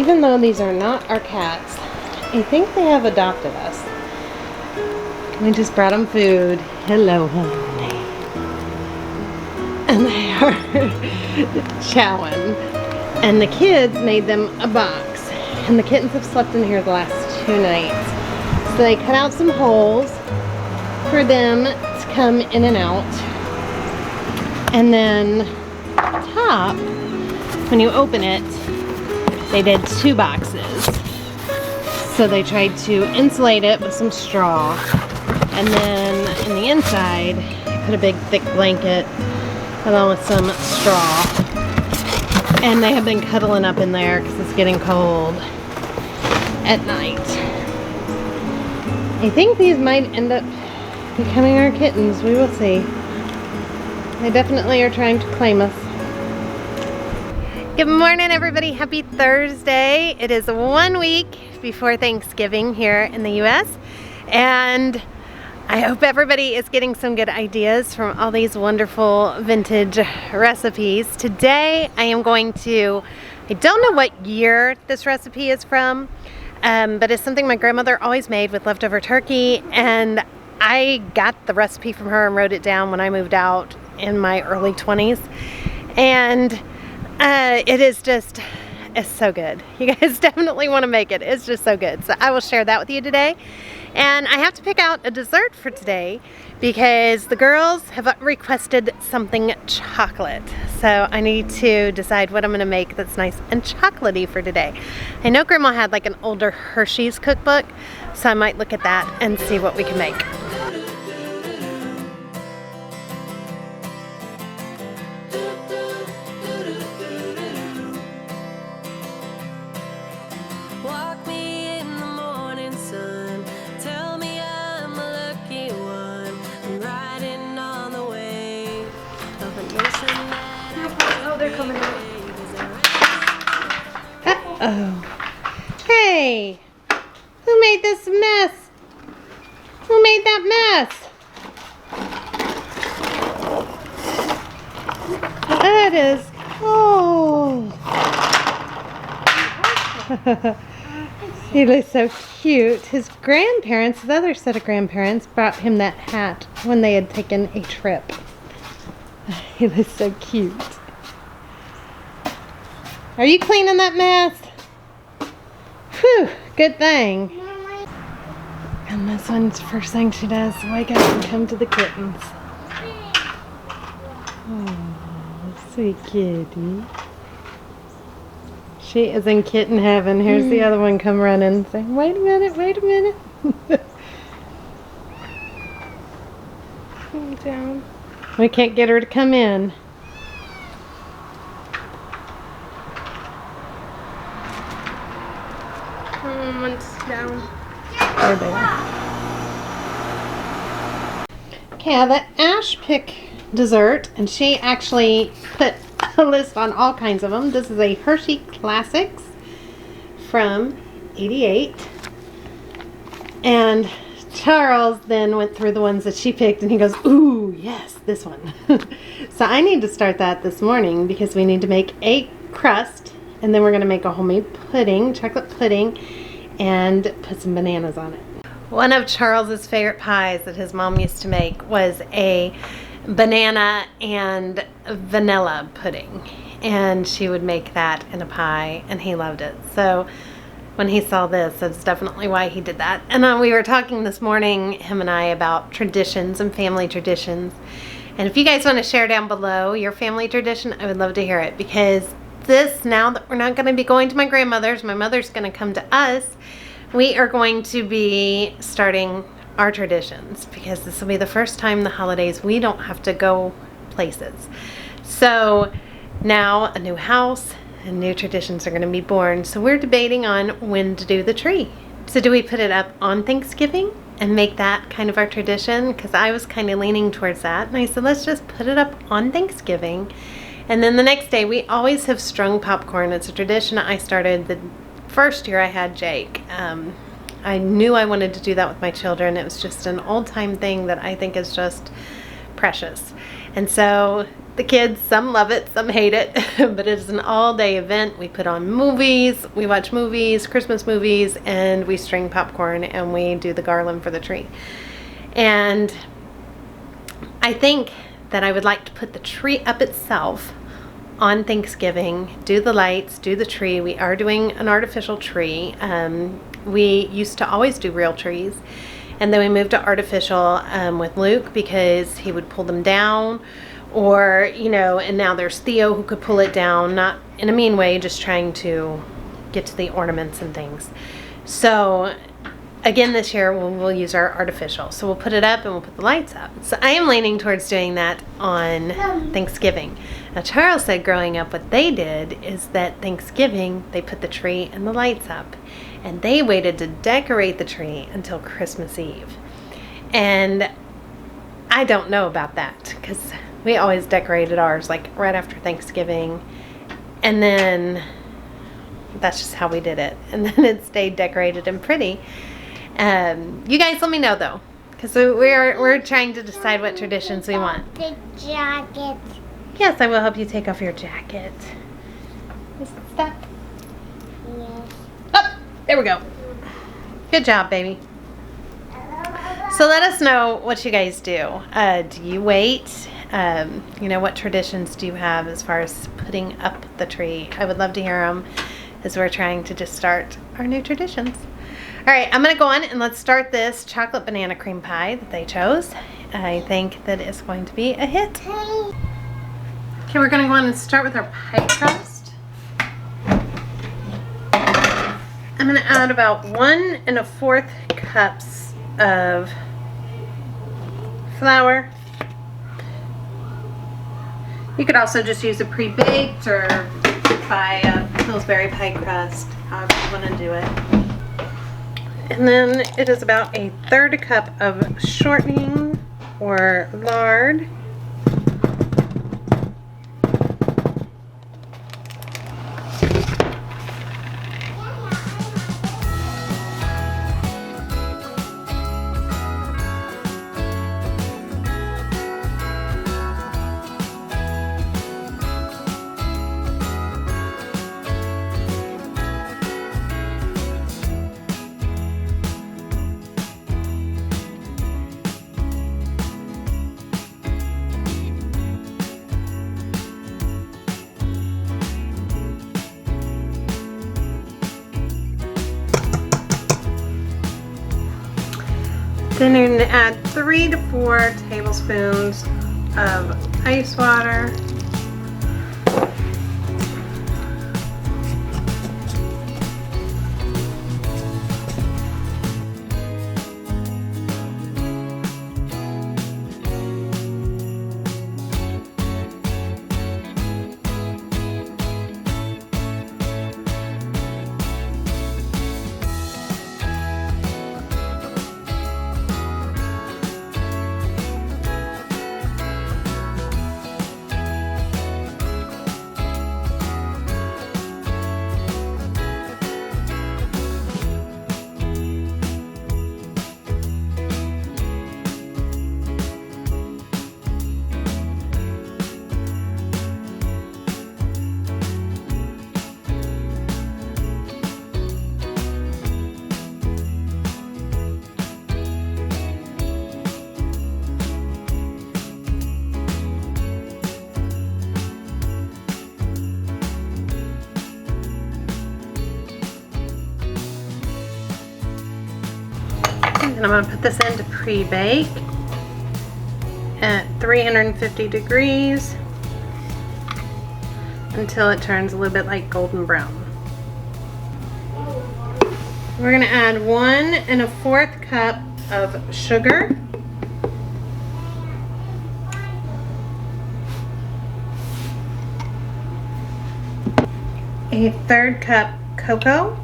even though these are not our cats, I think they have adopted us. We just brought them food. Hello, honey. And they are chowing. And the kids made them a box. And the kittens have slept in here the last 2 nights. So they cut out some holes for them to come in and out. And then top, when you open it, they did 2 boxes. So they tried to insulate it with some straw. And then in the inside, I put a big thick blanket along with some straw. And they have been cuddling up in there because it's getting cold at night. I think these might end up becoming our kittens. We will see. They definitely are trying to claim us. Good morning, everybody. Happy Thursday. It is 1 week before Thanksgiving here in the U.S. And I hope everybody is getting some good ideas from all these wonderful vintage recipes. Today I am going to, I don't know what year this recipe is from, but it's something my grandmother always made with leftover turkey, and I got the recipe from her and wrote it down when I moved out in my early 20s. And it is just, it's so good. You guys definitely want to make it. It's just so good. So I will share that with you today. And I have to pick out a dessert for today because the girls have requested something chocolate. So I need to decide what I'm going to make that's nice and chocolatey for today. I know Grandma had like an older Hershey's cookbook, so I might look at that and see what we can make. Uh-oh. Hey! Who made this mess? Who made that mess? That is cold. He looks so cute. His grandparents, the other set of grandparents, brought him that hat when they had taken a trip. He looks so cute. Are you cleaning that mess? Whew, good thing. And this one's the first thing she does, wake up and come to the kittens. Oh, sweet kitty. She is in kitten heaven. Here's the other one come running saying, wait a minute, wait a minute. Calm down. We can't get her to come in. Down. There they are. Okay, I have the Ash pick dessert, and she actually put a list on all kinds of them. This is a Hershey Classics from '88, and Charles then went through the ones that she picked, and he goes, ooh, yes, this one. So I need to start that this morning because we need to make a crust, and then we're going to make a homemade pudding, chocolate pudding, and put some bananas on it. One of Charles's favorite pies that his mom used to make was a banana and vanilla pudding, and she would make that in a pie, and he loved it. So when he saw this, that's definitely why he did that. And we were talking this morning, him and I, about traditions and family traditions. And if you guys want to share down below your family tradition, I would love to hear it, because this, now that we're not going to be going to my grandmother's, my mother's going to come to us, we are going to be starting our traditions, because this will be the first time the holidays we don't have to go places. So now a new house and new traditions are going to be born. So we're debating on when to do the tree. So do we put it up on Thanksgiving and make that kind of our tradition? Because I was kind of leaning towards that, and I said let's just put it up on Thanksgiving. And then the next day, we always have strung popcorn. It's a tradition I started the first year I had Jake. I knew I wanted to do that with my children. It was just an old-time thing that I think is just precious. And so the kids. Some love it, some hate it, but it is an all-day event. We put on movies, we watch movies, Christmas movies, and we string popcorn, and we do the garland for the tree. And I think that I would like to put the tree up itself on Thanksgiving, do the lights, do the tree. We are doing an artificial tree. We used to always do real trees, and then we moved to artificial with Luke because he would pull them down, or, you know, and now there's Theo who could pull it down, not in a mean way, just trying to get to the ornaments and things. So again, this year we'll use our artificial. So we'll put it up and we'll put the lights up. So I am leaning towards doing that on Thanksgiving. Now Charles said growing up what they did is that Thanksgiving they put the tree and the lights up, and they waited to decorate the tree until Christmas Eve. And I don't know about that because we always decorated ours like right after Thanksgiving, and then that's just how we did it, and then it stayed decorated and pretty. You guys let me know though, because we're trying to decide what traditions we want. The jacket. Yes, I will help you take off your jacket. Is it stuck? Yes. Oh, there we go. Good job, baby. So let us know what you guys do. Do you wait? You know, what traditions do you have as far as putting up the tree? I would love to hear them as we're trying to just start our new traditions. All right, I'm gonna go on and let's start this chocolate banana cream pie that they chose. I think that it's going to be a hit. Okay, we're gonna go on and start with our pie crust. I'm gonna add about 1 1/4 cups of flour. You could also just use a pre-baked or buy a Pillsbury pie crust, however you want to do it. And then it is about 1/3 cup of shortening or lard. Then you're going to add 3 to 4 tablespoons of ice water. And I'm going to put this into pre-bake at 350 degrees until it turns a little bit like golden brown. We're going to add 1 1/4 cup of sugar. A 1/3 cup cocoa.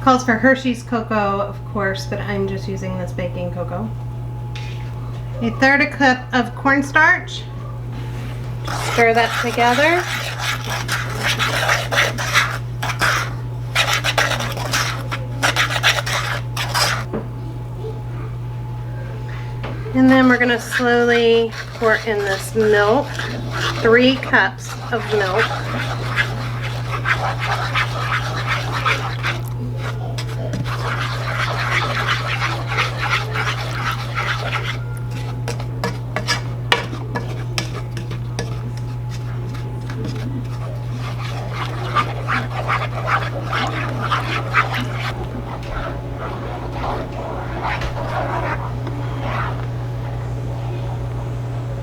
Calls for Hershey's cocoa, of course, but I'm just using this baking cocoa. A 1/3 cup of cornstarch. Stir that together. And then we're gonna slowly pour in this milk, 3 cups of milk.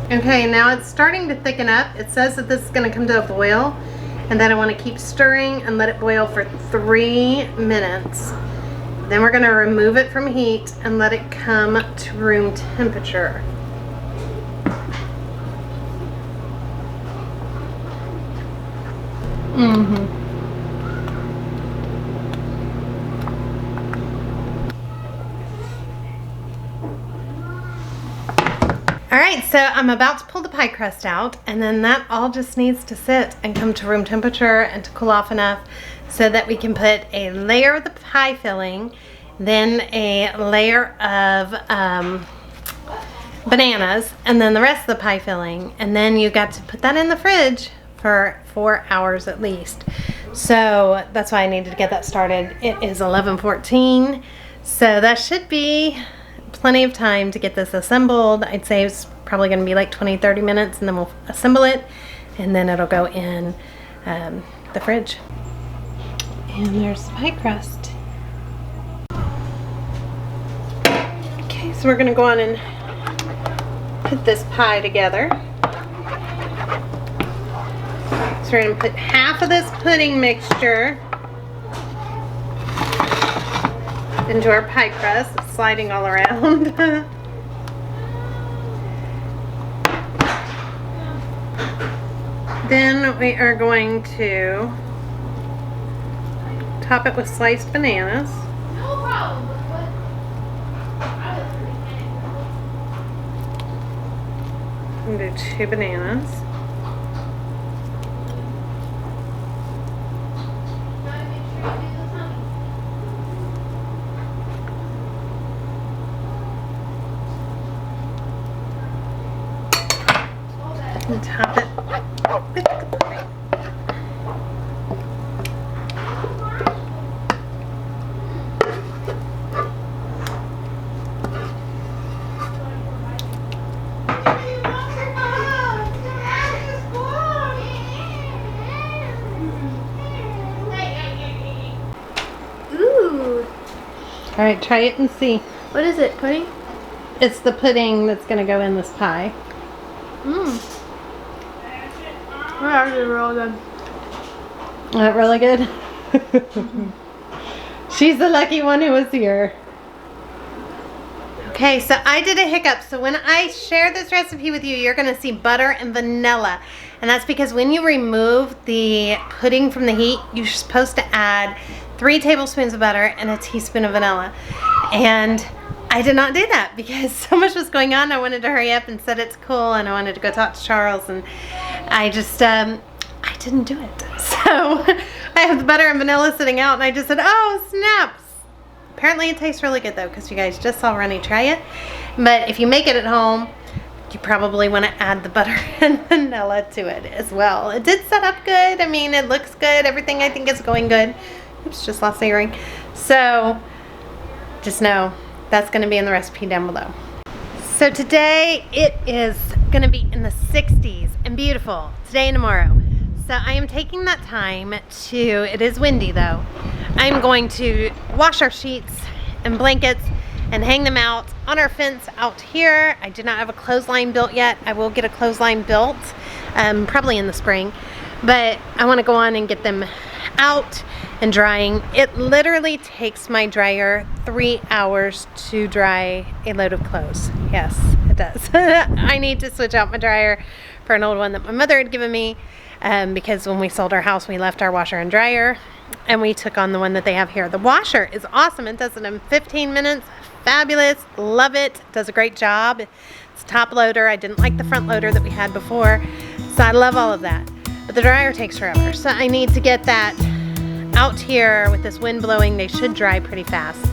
Okay, now it's starting to thicken up. It says that this is going to come to a boil and that I want to keep stirring and let it boil for 3 minutes. Then we're going to remove it from heat and let it come to room temperature. Alright, so I'm about to pull the pie crust out, and then that all just needs to sit and come to room temperature and to cool off enough so that we can put a layer of the pie filling, then a layer of bananas, and then the rest of the pie filling, and then you got to put that in the fridge for 4 hours at least. So that's why I needed to get that started. It is 11:14, so that should be plenty of time to get this assembled. I'd say it's probably going to be like 20-30 minutes, and then we'll assemble it, and then it'll go in the fridge. And there's the pie crust. Okay, so we're going to go on and put this pie together. So we're going to put half of this pudding mixture into our pie crust. It's sliding all around. Then we are going to top it with sliced bananas. No problem. And do 2 bananas. And top it with the pudding. Ooh. All right, try it and see. What is it? Pudding? It's the pudding that's going to go in this pie. Mmm. We're actually real good. Is that really good? She's the lucky one who was here. Okay, so I did a hiccup. So when I share this recipe with you, you're going to see butter and vanilla. And that's because when you remove the pudding from the heat, you're supposed to add 3 tablespoons of butter and a teaspoon of vanilla. And I did not do that because so much was going on. I wanted to hurry up and set it to cool, and I wanted to go talk to Charles, and I just, I didn't do it. So I have the butter and vanilla sitting out, and I just said, oh, snaps. Apparently it tastes really good though, because you guys just saw Ronnie try it. But if you make it at home, you probably want to add the butter and vanilla to it as well. It did set up good. I mean, it looks good. Everything I think is going good. Oops, just lost the earring. So just know that's going to be in the recipe down below. So today it is going to be in the 60s and beautiful today and tomorrow. So I am taking that time to, it is windy though, I'm going to wash our sheets and blankets and hang them out on our fence out here. I do not have a clothesline built yet. I will get a clothesline built probably in the spring, but I want to go on and get them out and drying. It literally takes my dryer 3 hours to dry a load of clothes. Yes, it does. I need to switch out my dryer for an old one that my mother had given me because when we sold our house, we left our washer and dryer and we took on the one that they have here. The washer is awesome. It does it in 15 minutes. Fabulous. Love it. Does a great job. It's a top loader. I didn't like the front loader that we had before, so I love all of that. But the dryer takes forever, so I need to get that out here with this wind blowing. They should dry pretty fast.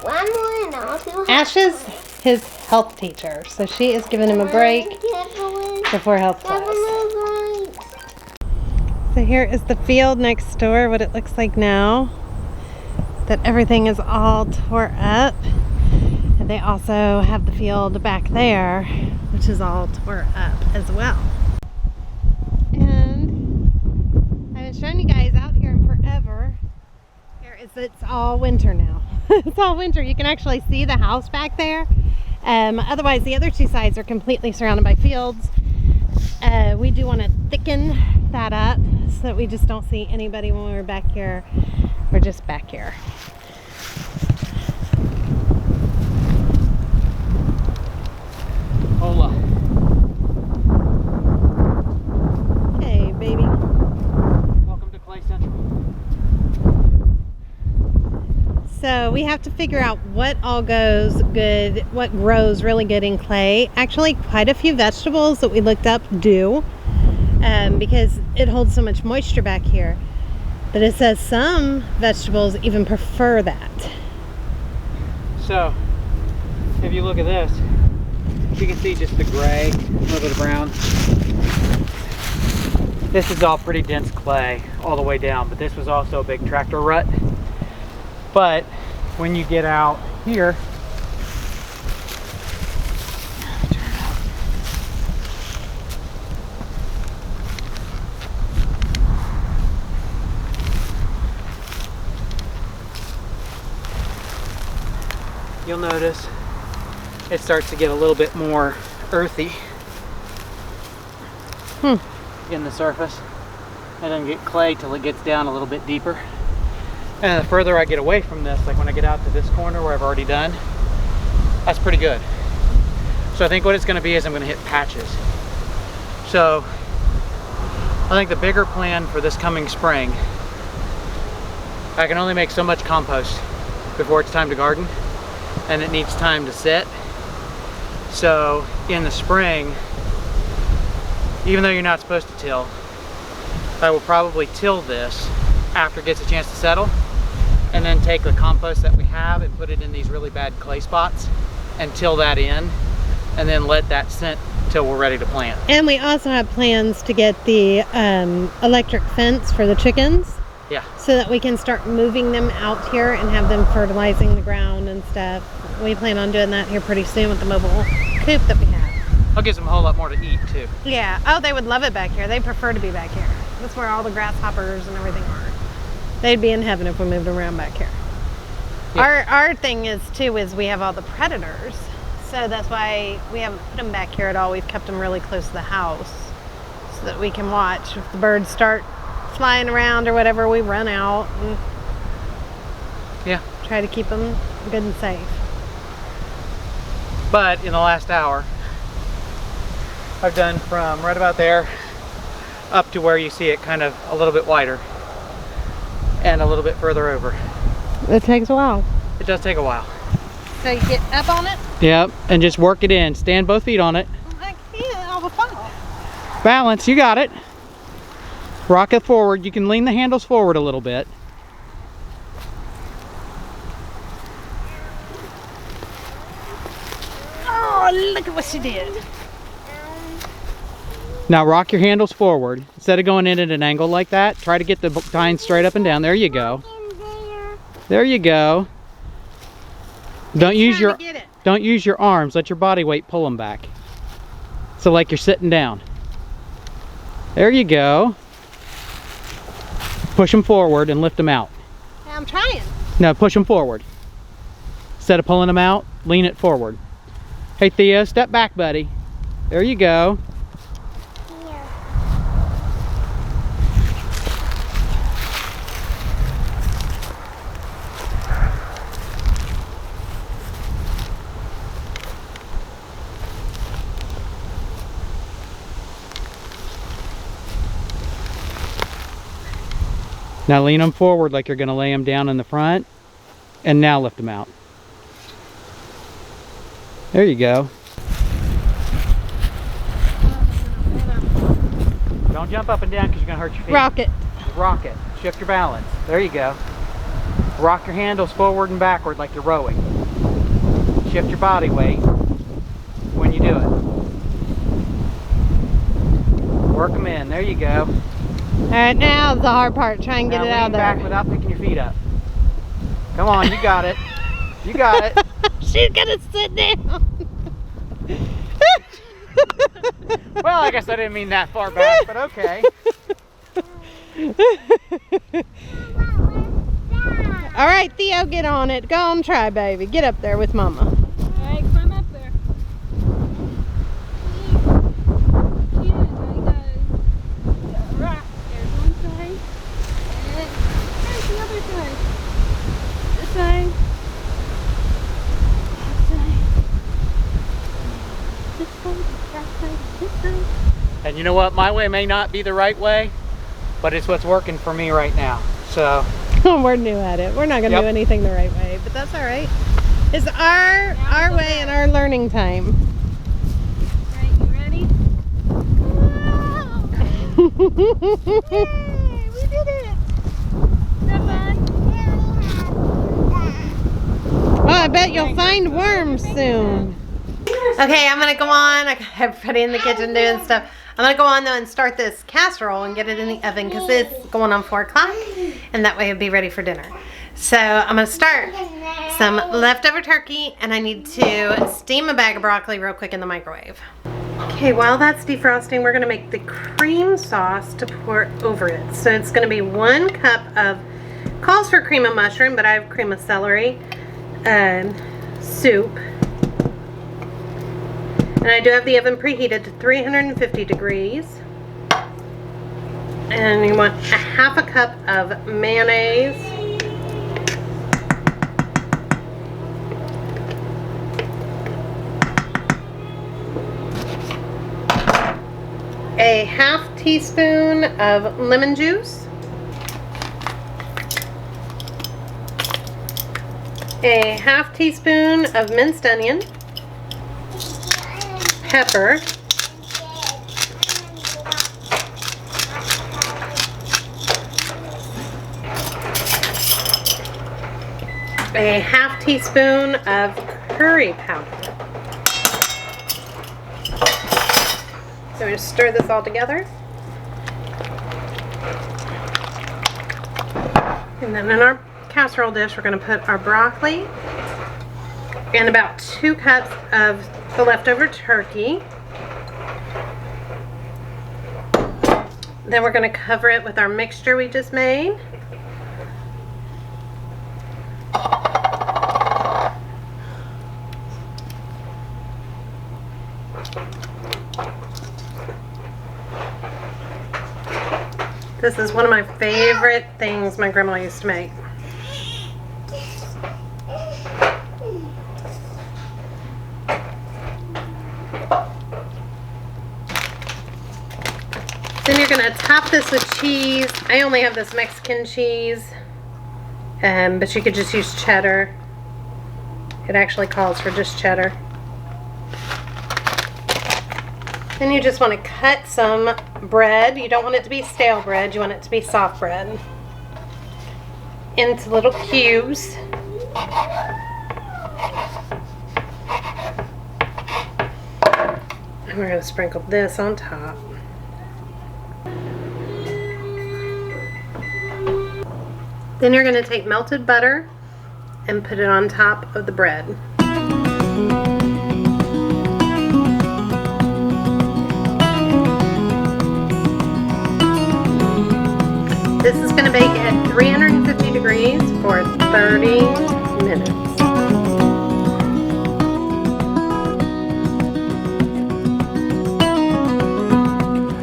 One more and I'll do Ash is his health teacher, so she is giving him a break before health class. So here is the field next door, what it looks like now. That everything is all tore up. And they also have the field back there, which is all tore up as well. And I haven't shown you guys out here in forever. It's all winter now. It's all winter. You can actually see the house back there. Otherwise, the other two sides are completely surrounded by fields. We do want to thicken that up so that we just don't see anybody when we're back here. We're just back here. Hola. Hey, baby. Welcome to Clay Central. So we have to figure out what all goes good, what grows really good in clay. Actually, quite a few vegetables that we looked up do, because it holds so much moisture back here. But it says some vegetables even prefer that. So, if you look at this, you can see just the gray, a little bit of brown. This is all pretty dense clay all the way down, but this was also a big tractor rut. But when you get out here, you'll notice it starts to get a little bit more earthy in the surface. It doesn't get clay till it gets down a little bit deeper. And the further I get away from this, like when I get out to this corner where I've already done, that's pretty good. So I think what it's going to be is I'm going to hit patches. So I think the bigger plan for this coming spring, I can only make so much compost before it's time to garden, and it needs time to sit. So in the spring, even though you're not supposed to till, I will probably till this after it gets a chance to settle, and then take the compost that we have and put it in these really bad clay spots and till that in, and then let that sit till we're ready to plant. And we also have plans to get the electric fence for the chickens. Yeah. So that we can start moving them out here and have them fertilizing the ground and stuff. We plan on doing that here pretty soon with the mobile coop that we have. I'll give them a whole lot more to eat too. Yeah. Oh, they would love it back here. They prefer to be back here. That's where all the grasshoppers and everything are. They'd be in heaven if we moved around back here. Yeah. Our thing is too is we have all the predators, so that's why we haven't put them back here at all. We've kept them really close to the house so that we can watch. If the birds start flying around or whatever, we run out and try to keep them good and safe. But in the last hour, I've done from right about there up to where you see it kind of a little bit wider and a little bit further over. It takes a while. It does take a while. So you get up on it? Yep, and just work it in. Stand both feet on it. I can't all the time. Balance, you got it. Rock it forward. You can lean the handles forward a little bit. Oh, look at what she did. Now rock your handles forward. Instead of going in at an angle like that, try to get the tine straight up and down. There you go. There you go. Don't use your arms. Let your body weight pull them back. So like you're sitting down. There you go. Push them forward and lift them out. I'm trying. No, push them forward. Instead of pulling them out, lean it forward. Hey Theo, step back, buddy. There you go. Now lean them forward like you're going to lay them down in the front, and now lift them out. There you go. Don't jump up and down because you're going to hurt your feet. Rock it. Just rock it. Shift your balance. There you go. rock your handles forward and backward like you're rowing. Shift your body weight when you do it. Work them in. There you go. Alright, now the hard part. Try and get Now it out lean of there. back without picking your feet up. Come on, you got it. You got it. She's gonna sit down. Well, I guess I didn't mean that far back, but okay. Alright, Theo, get on it. Go on, try, baby. Get up there with Mama. Alright, climb up there. Cute. There you go. Right. There's one side. And there's the other side. This side. That side. This side. This side. And you know what? My way may not be the right way, but it's what's working for me right now. So, We're new at it. We're not gonna Yep. do anything the right way, but that's alright. It's our way and our learning time. Alright, you ready? Yay, we did it! Is that fun? Oh, I bet you'll find worms soon. Okay, I'm gonna go on. I got everybody in the kitchen doing stuff. I'm gonna go on though and start this casserole and get it in the oven because it's going on 4 o'clock, and that way it'll be ready for dinner. So I'm gonna start some leftover turkey, and I need to steam a bag of broccoli real quick in the microwave. Okay, while that's defrosting, we're gonna make the cream sauce to pour over it. So it's gonna be 1 cup of, calls for cream of mushroom, but I have cream of celery, soup. And I do have the oven preheated to 350 degrees. And you want a 1/2 cup of mayonnaise. A 1/2 teaspoon of lemon juice. A 1/2 teaspoon of minced onion. Pepper, a 1/2 teaspoon of curry powder. So we just stir this all together. And then in our casserole dish, we're going to put our broccoli and about 2 cups of the leftover turkey. Then we're going to cover it with our mixture we just made. This is one of my favorite things my grandma used to make. Then you're going to top this with cheese. I only have this Mexican cheese, but you could just use cheddar. It actually calls for just cheddar. Then you just want to cut some bread. You don't want it to be stale bread. You want it to be soft bread into little cubes. And we're going to sprinkle this on top. Then you're going to take melted butter and put it on top of the bread. This is going to bake at 350 degrees for 30 minutes.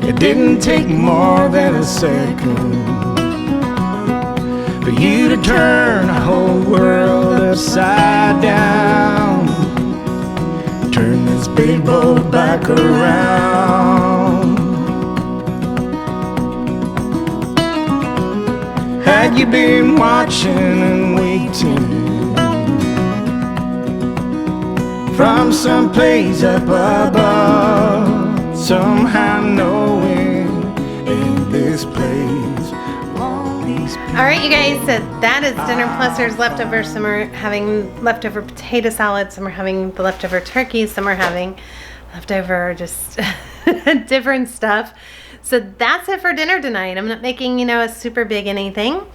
It didn't take more than a second for you to turn a whole world upside down. Turn this big boat back around. Had you been watching and waiting from someplace up above, somehow knowing in this place won't be these All right, you guys, so that is dinner plus there's leftovers. Some are having leftover potato salad, some are having the leftover turkey, some are having leftover just different stuff. So that's it for dinner tonight. I'm not making, a super big anything.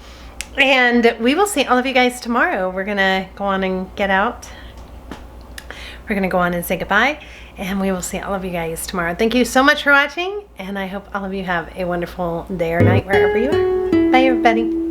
And we will see all of you guys tomorrow. We're gonna go on and get out. We're gonna go on and say goodbye. And we will see all of you guys tomorrow. Thank you so much for watching. And I hope all of you have a wonderful day or night wherever you are. Bye, everybody.